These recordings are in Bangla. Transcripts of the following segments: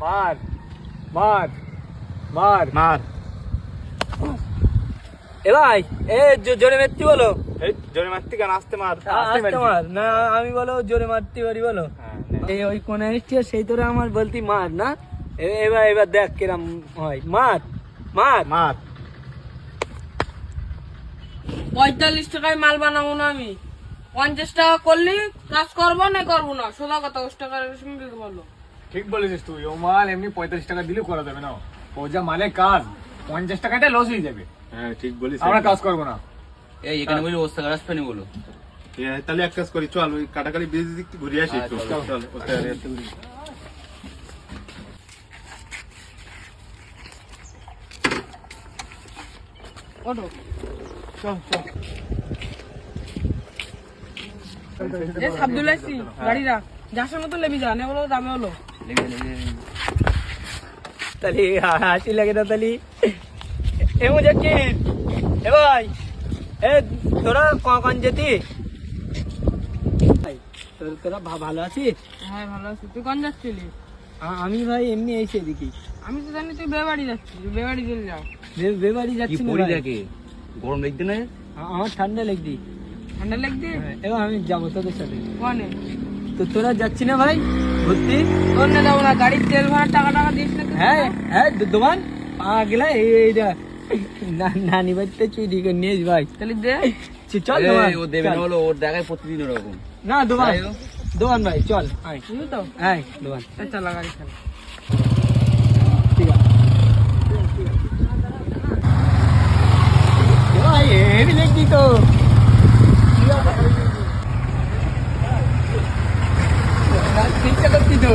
মার মার মার মার। এ ভাই জোরে মারতে বলো। এই জোরে মারতে কেন? আসতে মার। আস্তে মার না, আমি বলো জোরে মারতে পারি বলো। এই ওই কোন সেই তোরা আমার বলতি মার না। এবার এবার দেখ কিরম হয়। মার মার মার। 45 টাকায় মাল বানাবো না আমি। 50 টাকা করলি কাজ করবো না করবো না, সোজা কথা। 10 টাকার সঙ্গে বললো। ঠিক বলেছিস তুই। ও মাল এমনি 45 টাকা দিলেও করা যাবে না। ও যা মালে কাজ, 50 টাকাটা লস হয়ে যাবে। হ্যাঁ ঠিক বলিস। আমরা কাজ করবো না। এই এখানে বলি ওস্তাদ আসবে বলো। তাহলে এক কাজ করি, চল ওই কাটাকালি ব্রিজ দিক থেকে ঘুরে আসি একটু। চল ওস্তাদ আসতে ঘুরি। ওঠো। চল চল। এ সাবদুল আসছি, গাড়ি রাখ। যাসের মতো লেবি যা, নে বলো দামে হলো। তাহলে হাসি লাগে না তাহলে। এ মুঝে কি এ ভাই, এ তোরা কখন যেতি? তোরা ভালো আছিস? হ্যাঁ ভালো আছি। তুই কোন যাচ্ছিলি? আমি ভাই এমনি এসে দেখি। আমি তো জানি তুই বেবাড়ি যাচ্ছিস, বেবাড়ি চলে যাও। বেবাড়ি যাচ্ছি না ভাই। গরম লাগছে না? আমার ঠান্ডা লাগছে। ঠান্ডা লাগছে? এবার আমি যাবো তোদের সাথে। কোনে? তো তোরা যাচ্ছি না ভাই ঘুরতে? তোর না যাবো না, গাড়ির তেল ভরার টাকা দিস না তুই? হ্যাঁ হ্যাঁ দোকান গেলা এইটা নানি বাড়িতে চুরি করে নিয়েস ভাই। তাহলে দে। চল দোকান। ও দেবে না হলো, ওর দেখায় প্রতিদিন ওরকম। না দোকান দোকান ভাই চল। তুই তো? হ্যাঁ দোকান। চল গাড়ি চল। ঠিক আছে ভাই, হেভি দেখছি তো। চিন্তা করছি তো।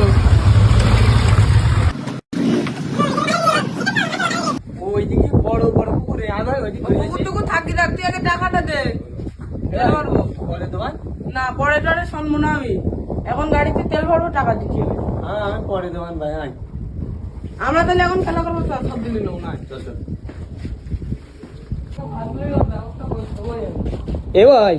ওইদিকে বড় বড় পুকুরে আবার কুকুরটুকু থাকি থাকতে আগে টাকাটা দে। তেল ভরবো। বলে দোকান। না পরে টরে শুনবো না আমি। এখন গাড়িতে তেল ভরবো, টাকা দিচ্ছি। হ্যাঁ আমি পরে দোকান ভাই। আমরা তাহলে এখন খেলা করবো, সব দিলি নেবো না। এ ভাই